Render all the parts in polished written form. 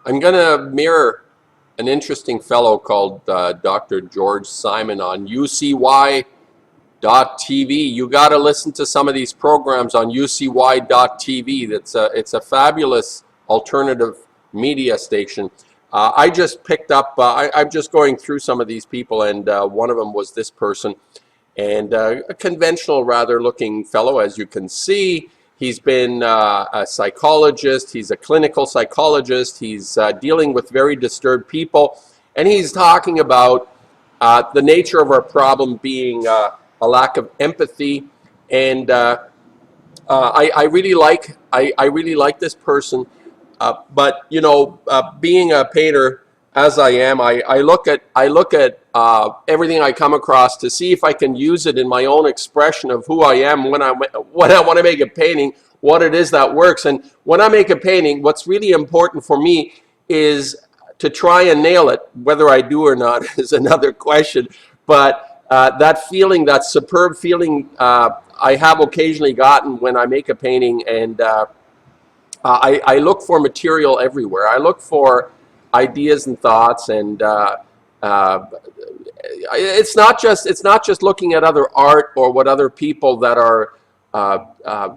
I'm going to mirror an interesting fellow called Dr. George Simon on UCY.TV. You got to listen to some of these programs on UCY.TV. It's a fabulous alternative media station. I just picked up, I'm just going through some of these people, and one of them was this person, and a conventional rather looking fellow, as you can see. He's been a psychologist, he's a clinical psychologist, he's dealing with very disturbed people, and he's talking about the nature of our problem being a lack of empathy. And I really like this person, but you know, being a painter as I am, I look at everything I come across to see if I can use it in my own expression of who I am when I want to make a painting, what it is that works. And when I make a painting, what's really important for me is to try and nail it. Whether I do or not is another question. But that feeling, that superb feeling I have occasionally gotten when I make a painting, and I look for material everywhere. I look for ideas and thoughts, and it's not just looking at other art or what other people that are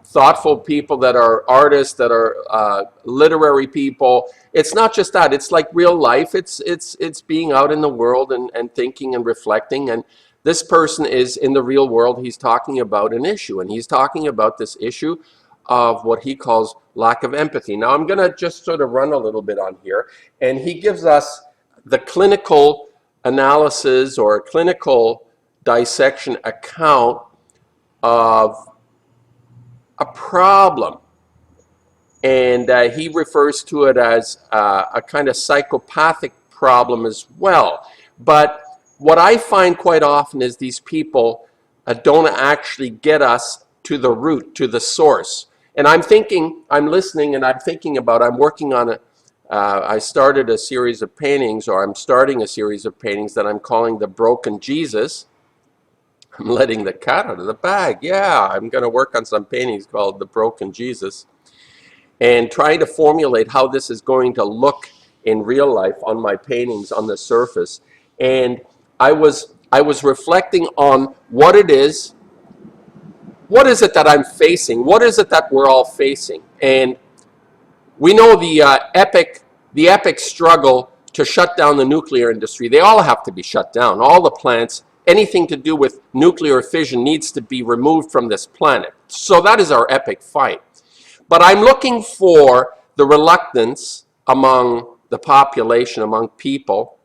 thoughtful people, that are artists, that are literary people. It's not just that. It's like real life. It's being out in the world and thinking and reflecting. And this person is in the real world. He's talking about an issue, and he's talking about this issue of what he calls lack of empathy. Now I'm going to just sort of run a little bit on here, and he gives us the clinical analysis or a clinical dissection account of a problem, and he refers to it as a kind of psychopathic problem as well. But what I find quite often is these people don't actually get us to the root, to the source. And I'm listening, and I'm thinking about, I'm working on I started a series of paintings, or I'm starting a series of paintings that I'm calling The Broken Jesus. I'm letting the cat out of the bag. Yeah, I'm going to work on some paintings called The Broken Jesus, and trying to formulate how this is going to look in real life on my paintings on the surface. And I was reflecting on what it is. What is it that I'm facing? What is it that we're all facing? And we know the epic struggle to shut down the nuclear industry. They all have to be shut down. All the plants, anything to do with nuclear fission needs to be removed from this planet. So that is our epic fight. But I'm looking for the reluctance among the population, among people.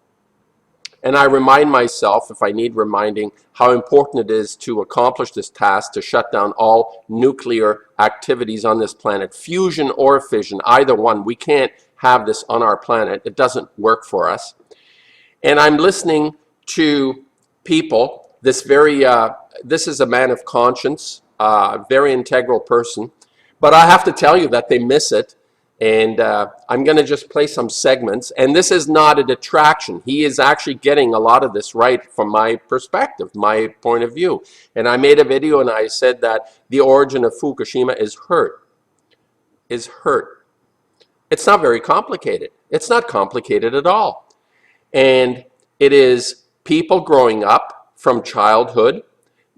And I remind myself, if I need reminding, how important it is to accomplish this task, to shut down all nuclear activities on this planet, fusion or fission, either one. We can't have this on our planet. It doesn't work for us. And I'm listening to people. This is a man of conscience, a very integral person. But I have to tell you that they miss it. And I'm going to just play some segments. And this is not a detraction. He is actually getting a lot of this right from my perspective, my point of view. And I made a video and I said that the origin of Fukushima is hurt. Is hurt. It's not very complicated. It's not complicated at all. And it is people growing up from childhood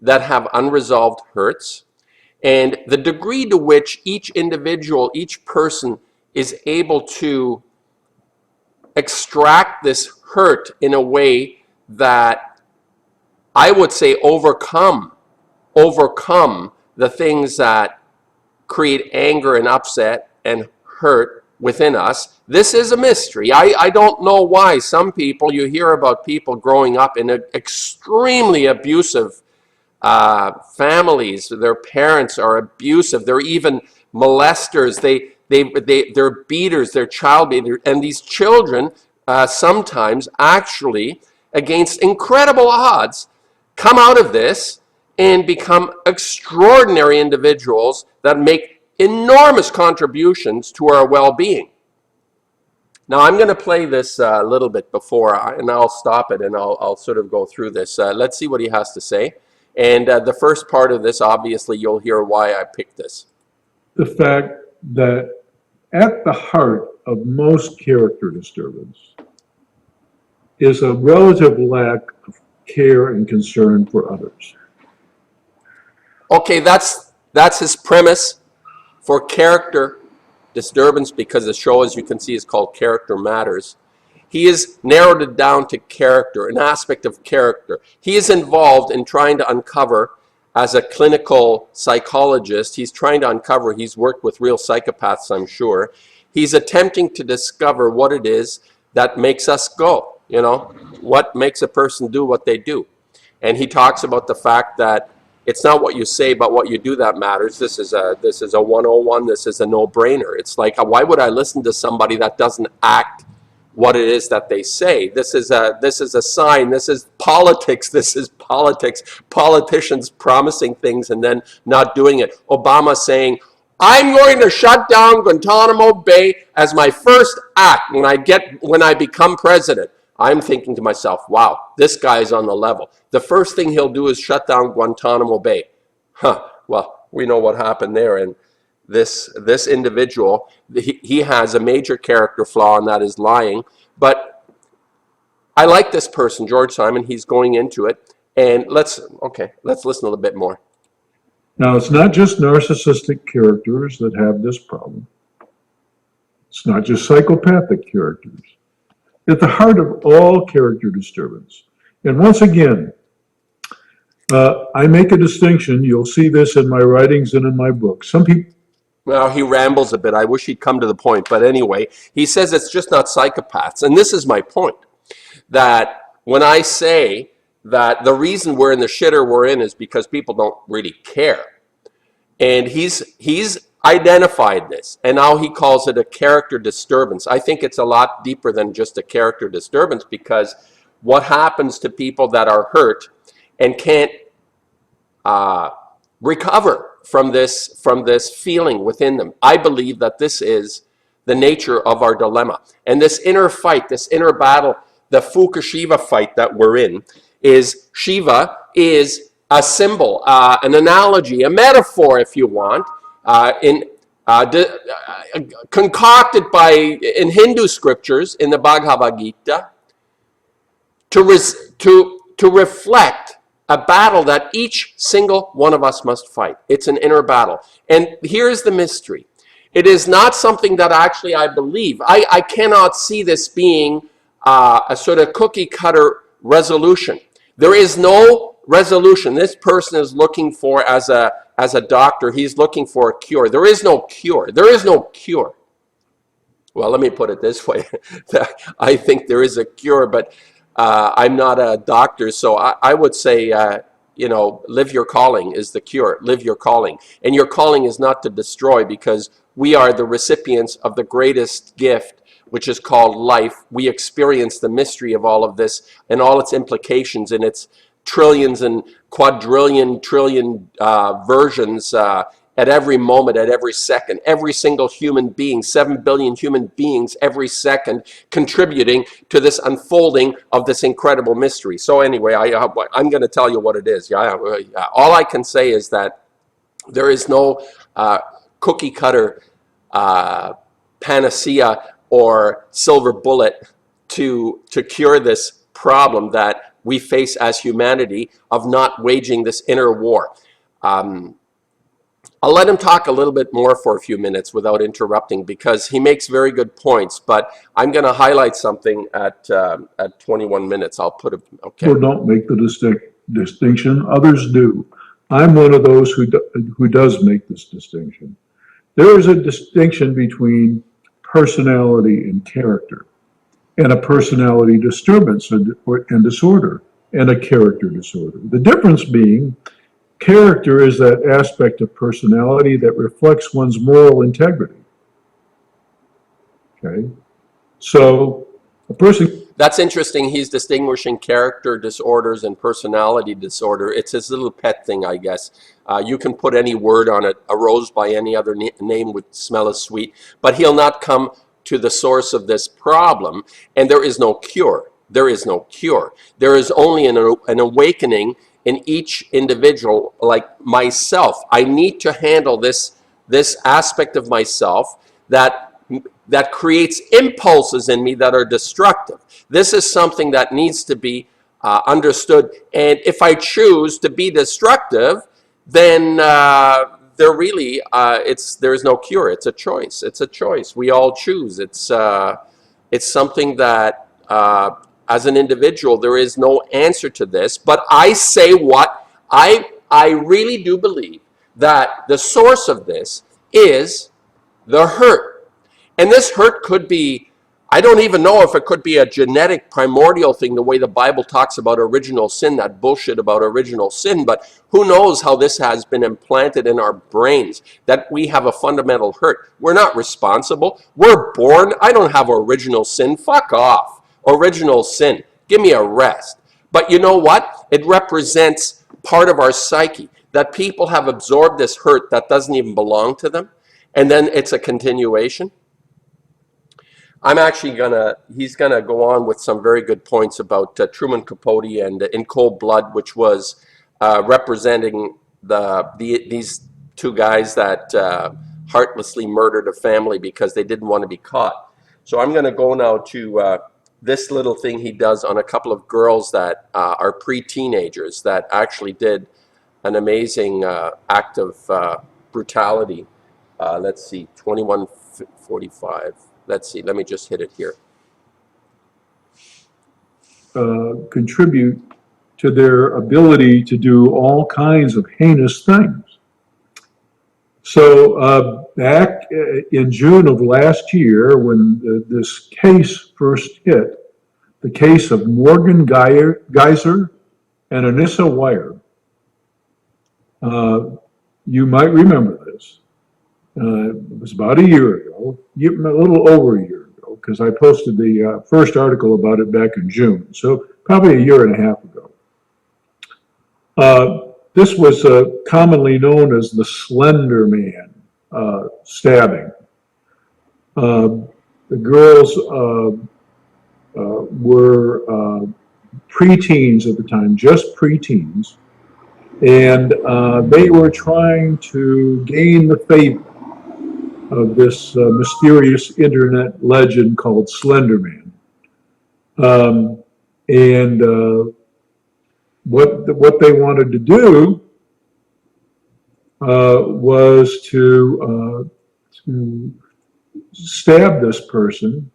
that have unresolved hurts. And the degree to which each individual, each person is able to extract this hurt in a way that I would say overcome the things that create anger and upset and hurt within us. This is a mystery. I don't know why some people, you hear about people growing up in extremely abusive families. Their parents are abusive. They're even molesters. They're beaters. They're child beaters. And these children sometimes actually, against incredible odds, come out of this and become extraordinary individuals that make enormous contributions to our well-being. Now I'm going to play this a little bit before, and I'll stop it and I'll sort of go through this. Let's see what he has to say. And the first part of this, obviously, you'll hear why I picked this. The fact that at the heart of most character disturbance is a relative lack of care and concern for others. Okay, that's his premise for character disturbance, because the show, as you can see, is called Character Matters. He has narrowed it down to character, an aspect of character. He is involved in trying to uncover, as a clinical psychologist, he's trying to uncover, he's worked with real psychopaths, I'm sure. He's attempting to discover what it is that makes us go, you know, what makes a person do what they do. And he talks about the fact that it's not what you say, but what you do that matters. This is a 101. This is a no-brainer. It's like, why would I listen to somebody that doesn't act what it is that they say? This is a sign. This is politics. This is politics. Politicians promising things and then not doing it. Obama saying, I'm going to shut down Guantanamo Bay as my first act when I become president. I'm thinking to myself, wow, this guy's on the level. The first thing he'll do is shut down Guantanamo Bay. Well, we know what happened there. And this individual, he has a major character flaw, and that is lying. But I like this person, George Simon. He's going into it. And let's listen a little bit more. Now, it's not just narcissistic characters that have this problem. It's not just psychopathic characters. At the heart of all character disturbance. And once again, I make a distinction. You'll see this in my writings and in my books. Some people... Well, he rambles a bit. I wish he'd come to the point. But anyway, he says it's just not psychopaths. And this is my point. That when I say that the reason we're in the shitter we're in is because people don't really care. And he's identified this, and now he calls it a character disturbance. I think it's a lot deeper than just a character disturbance, because what happens to people that are hurt and can't recover from this feeling within them. I believe that this is the nature of our dilemma. And this inner fight, this inner battle, the FUKUSHIMA fight that we're in, is Shiva is a symbol, an analogy, a metaphor, if you want, concocted in Hindu scriptures, in the Bhagavad Gita, to reflect a battle that each single one of us must fight. It's an inner battle. And here's the mystery. It is not something that actually I believe. I cannot see this being a sort of cookie cutter resolution. There is no resolution. This person is looking for, as a doctor, he's looking for a cure. There is no cure. There is no cure. Well, let me put it this way. I think there is a cure, but I'm not a doctor, so I would say, you know, live your calling is the cure. Live your calling. And your calling is not to destroy, because we are the recipients of the greatest gift, which is called life. We experience the mystery of all of this and all its implications and its trillions and quadrillion, trillion versions at every moment, at every second. Every single human being, 7 billion human beings every second, contributing to this unfolding of this incredible mystery. So anyway, I'm going to tell you what it is. All I can say is that there is no cookie cutter panacea or silver bullet to cure this problem that we face as humanity of not waging this inner war. I'll let him talk a little bit more for a few minutes without interrupting, because he makes very good points, but I'm going to highlight something at 21 minutes. I'll put it, okay. People don't make the distinction. Others do. I'm one of those who does make this distinction. There is a distinction between personality and character, and a personality disturbance and disorder, and a character disorder. The difference being, character is that aspect of personality that reflects one's moral integrity. Okay? So, a person... That's interesting. He's distinguishing character disorders and personality disorder. It's his little pet thing, I guess. You can put any word on it. A rose by any other name would smell as sweet. But he'll not come to the source of this problem. And there is no cure. There is no cure. There is only an awakening in each individual, like myself. I need to handle this aspect of myself that that creates impulses in me that are destructive. This is something that needs to be understood. And if I choose to be destructive, then there's no cure. It's a choice. It's a choice. We all choose. It's something that, as an individual, there is no answer to this. But I say what I really do believe that the source of this is the hurt. And this hurt could be, I don't even know if it could be a genetic primordial thing, the way the Bible talks about original sin, that bullshit about original sin, but who knows how this has been implanted in our brains, that we have a fundamental hurt. We're not responsible. We're born. I don't have original sin. Fuck off. Original sin. Give me a rest. But you know what? It represents part of our psyche, that people have absorbed this hurt that doesn't even belong to them, and then it's a continuation. I'm actually he's gonna go on with some very good points about Truman Capote and In Cold Blood, which was representing these two guys that heartlessly murdered a family because they didn't want to be caught. So I'm gonna go now to this little thing he does on a couple of girls that are pre-teenagers that actually did an amazing act of brutality. Let's see, 21:45. Let's see, let me just hit it here. Contribute to their ability to do all kinds of heinous things. So back in June of last year, when this case first hit, the case of Morgan Geyser and Anissa Weier, you might remember this. It was about a year ago, a little over a year ago, because I posted the first article about it back in June, so probably a year and a half ago. This was commonly known as the Slender Man stabbing. The girls were preteens at the time, just preteens, and they were trying to gain the favor of this mysterious internet legend called Slender Man. What they wanted to do was to stab this person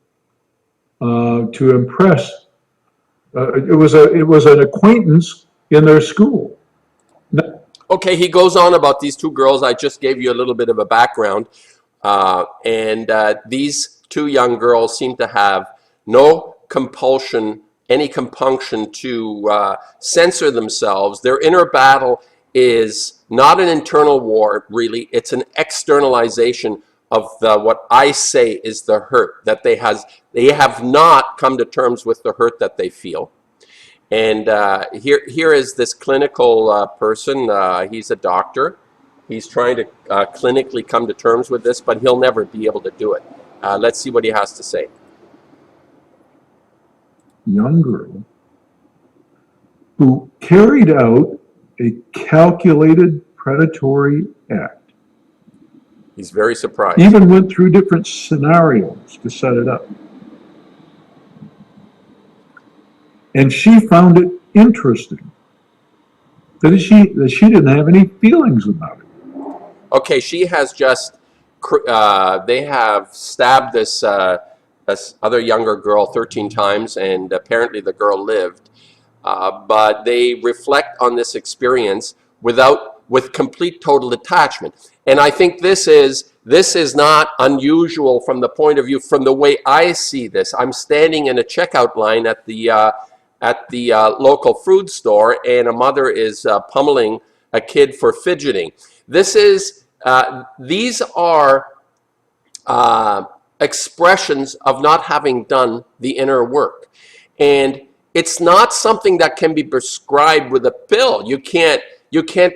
to impress. It was an acquaintance in their school. Okay, he goes on about these two girls. I just gave you a little bit of a background. These two young girls seem to have no compulsion, any compunction to censor themselves. Their inner battle is not an internal war, really. It's an externalization of what I say is the hurt, that they have not come to terms with the hurt that they feel. And here is this clinical person. He's a doctor. He's trying to clinically come to terms with this, but he'll never be able to do it. Let's see what he has to say. Young girl who carried out a calculated predatory act. He's very surprised. Even went through different scenarios to set it up. And she found it interesting that she didn't have any feelings about it. Okay, she has just, they have stabbed this other younger girl 13 times, and apparently the girl lived. But they reflect on this experience with complete total detachment. And I think this is not unusual from the point of view, from the way I see this. I'm standing in a checkout line at the local food store, and a mother is pummeling a kid for fidgeting. These are expressions of not having done the inner work. And it's not something that can be prescribed with a pill. You can't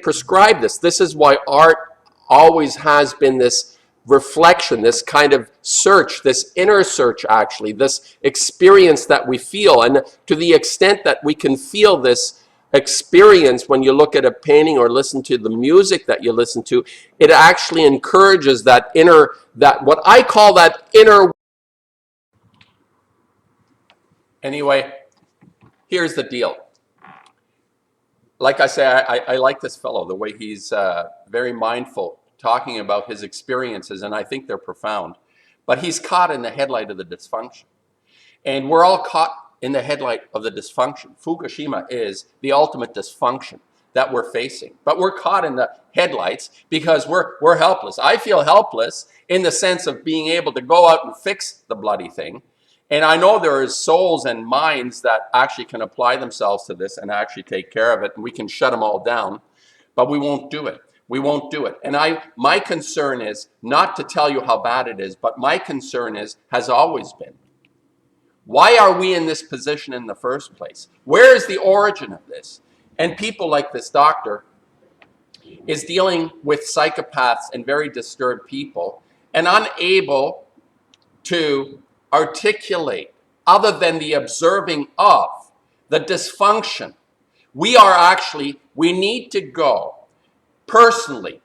prescribe this. This is why art always has been this reflection, this kind of search, this inner search, actually, this experience that we feel. And to the extent that we can feel this experience when you look at a painting or listen to the music that you listen to, it actually encourages that inner, that what I call that inner. Anyway, here's the deal. Like I say, I like this fellow, the way he's very mindful, talking about his experiences, and I think they're profound. But he's caught in the headlight of the dysfunction. And we're all caught in the headlight of the dysfunction. Fukushima is the ultimate dysfunction that we're facing. But we're caught in the headlights because we're helpless. I feel helpless in the sense of being able to go out and fix the bloody thing. And I know there is souls and minds that actually can apply themselves to this and actually take care of it, and we can shut them all down, but we won't do it. We won't do it. And my concern is not to tell you how bad it is, but my concern has always been, why are we in this position in the first place? Where is the origin of this? And people like this doctor is dealing with psychopaths and very disturbed people and unable to articulate, other than the observing of the dysfunction. We need to go personally.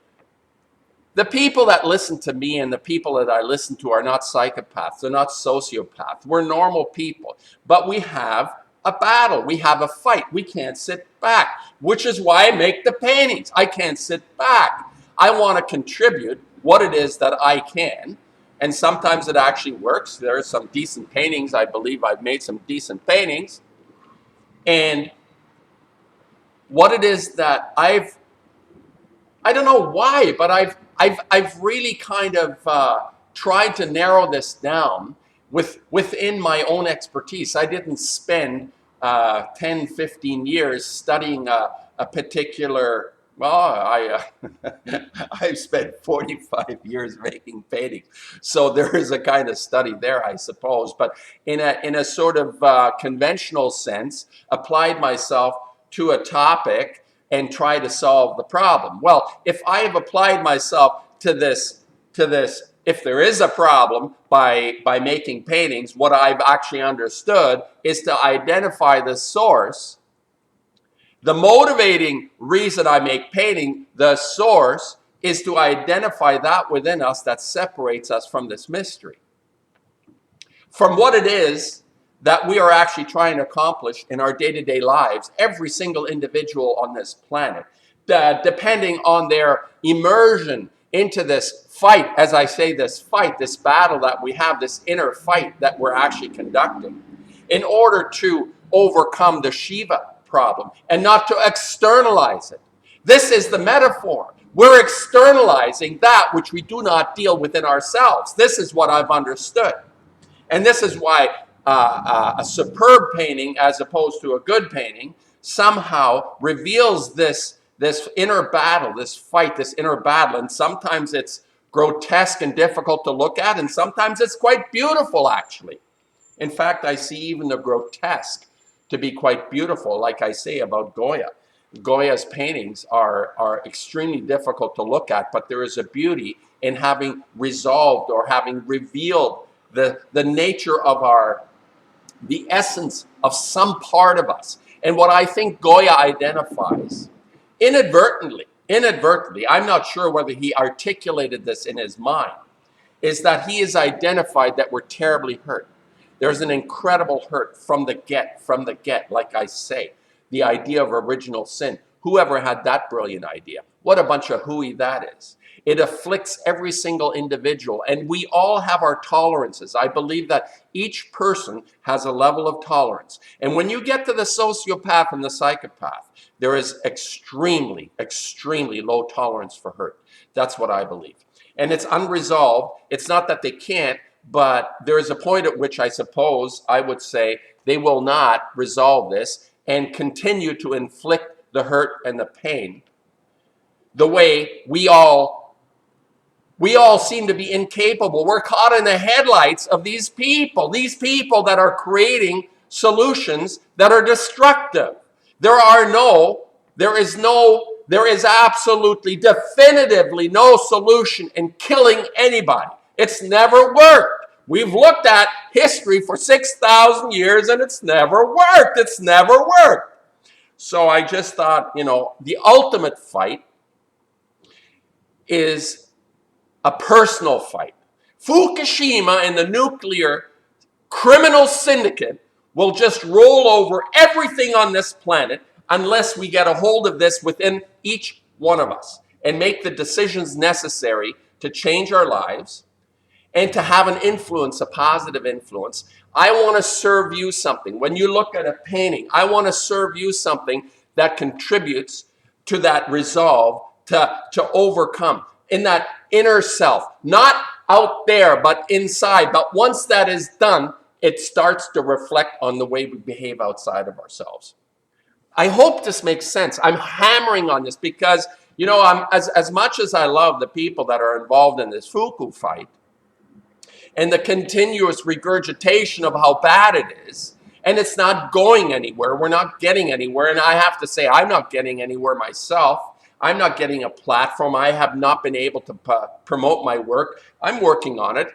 The people that listen to me and the people that I listen to are not psychopaths. They're not sociopaths. We're normal people. But we have a battle. We have a fight. We can't sit back, which is why I make the paintings. I can't sit back. I want to contribute what it is that I can. And sometimes it actually works. There are some decent paintings. I believe I've made some decent paintings. And what it is that I don't know why, but I've really kind of tried to narrow this down within my own expertise. I didn't spend 10, 15 years studying a particular, well, I've spent 45 years making paintings. So there is a kind of study there, I suppose. But in a sort of conventional sense, applied myself to a topic and try to solve the problem. Well, if I have applied myself to this, if there is a problem by making paintings, what I've actually understood is to identify the source, the motivating reason I make painting, the source, is to identify that within us that separates us from this mystery, from what it is that we are actually trying to accomplish in our day-to-day lives, every single individual on this planet, depending on their immersion into this fight, as I say, this fight, this battle that we have, this inner fight that we're actually conducting, in order to overcome the Shiva problem and not to externalize it. This is the metaphor. We're externalizing that which we do not deal within ourselves. This is what I've understood. And this is why a superb painting, as opposed to a good painting, somehow reveals this inner battle, this fight, this inner battle. And sometimes it's grotesque and difficult to look at, and sometimes it's quite beautiful, actually. In fact, I see even the grotesque to be quite beautiful, like I say about Goya. Goya's paintings are extremely difficult to look at, but there is a beauty in having resolved or having revealed the nature of the essence of some part of us. And what I think Goya identifies, inadvertently, I'm not sure whether he articulated this in his mind, is that he has identified that we're terribly hurt. There's an incredible hurt from the get, like I say. The idea of original sin. Whoever had that brilliant idea? What a bunch of hooey that is. It afflicts every single individual, and we all have our tolerances. I believe that each person has a level of tolerance. And when you get to the sociopath and the psychopath, there is extremely, extremely low tolerance for hurt. That's what I believe. And it's unresolved. It's not that they can't, but there is a point at which I suppose I would say they will not resolve this and continue to inflict the hurt and the pain the way we all seem to be incapable. We're caught in the headlights of these people that are creating solutions that are destructive. There is absolutely, definitively no solution in killing anybody. It's never worked. We've looked at history for 6,000 years and it's never worked. It's never worked. So I just thought, you know, the ultimate fight is a personal fight. Fukushima and the nuclear criminal syndicate will just roll over everything on this planet unless we get a hold of this within each one of us and make the decisions necessary to change our lives and to have an influence, a positive influence. I want to serve you something. When you look at a painting, I want to serve you something that contributes to that resolve to overcome in that inner self, not out there, but inside. But once that is done, it starts to reflect on the way we behave outside of ourselves. I hope this makes sense. I'm hammering on this because, you know, as much as I love the people that are involved in this Fuku fight, and the continuous regurgitation of how bad it is, and it's not going anywhere. We're not getting anywhere. And I have to say, I'm not getting anywhere myself. I'm not getting a platform. I have not been able to promote my work. I'm working on it,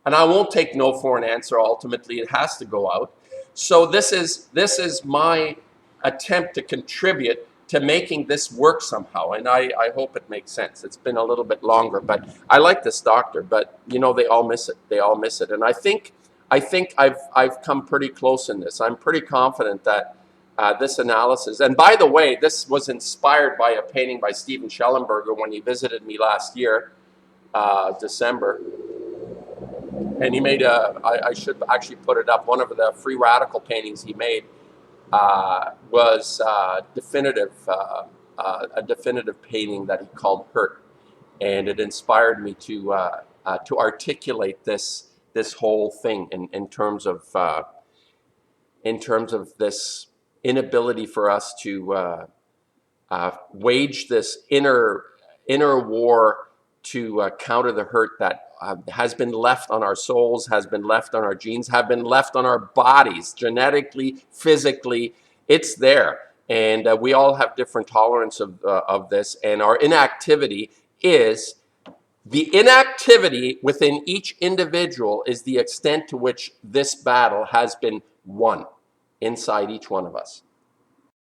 and I won't take no for an answer. Ultimately, it has to go out. So this is my attempt to contribute to making this work somehow, and I hope it makes sense. It's been a little bit longer, but I like this doctor, but you know, they all miss it. They all miss it, and I think I've come pretty close in this. I'm pretty confident that this analysis, and by the way, this was inspired by a painting by Steven Schellenberger when he visited me last year, December, and he made I should actually put it up, one of the free radical paintings he made. Was a definitive painting that he called Hurt, and it inspired me to articulate this whole thing in terms of this inability for us to wage this inner war to counter the hurt that has been left on our souls, has been left on our genes, have been left on our bodies, genetically, physically. It's there, and we all have different tolerance of this, and our inactivity is the inactivity within each individual is the extent to which this battle has been won inside each one of us.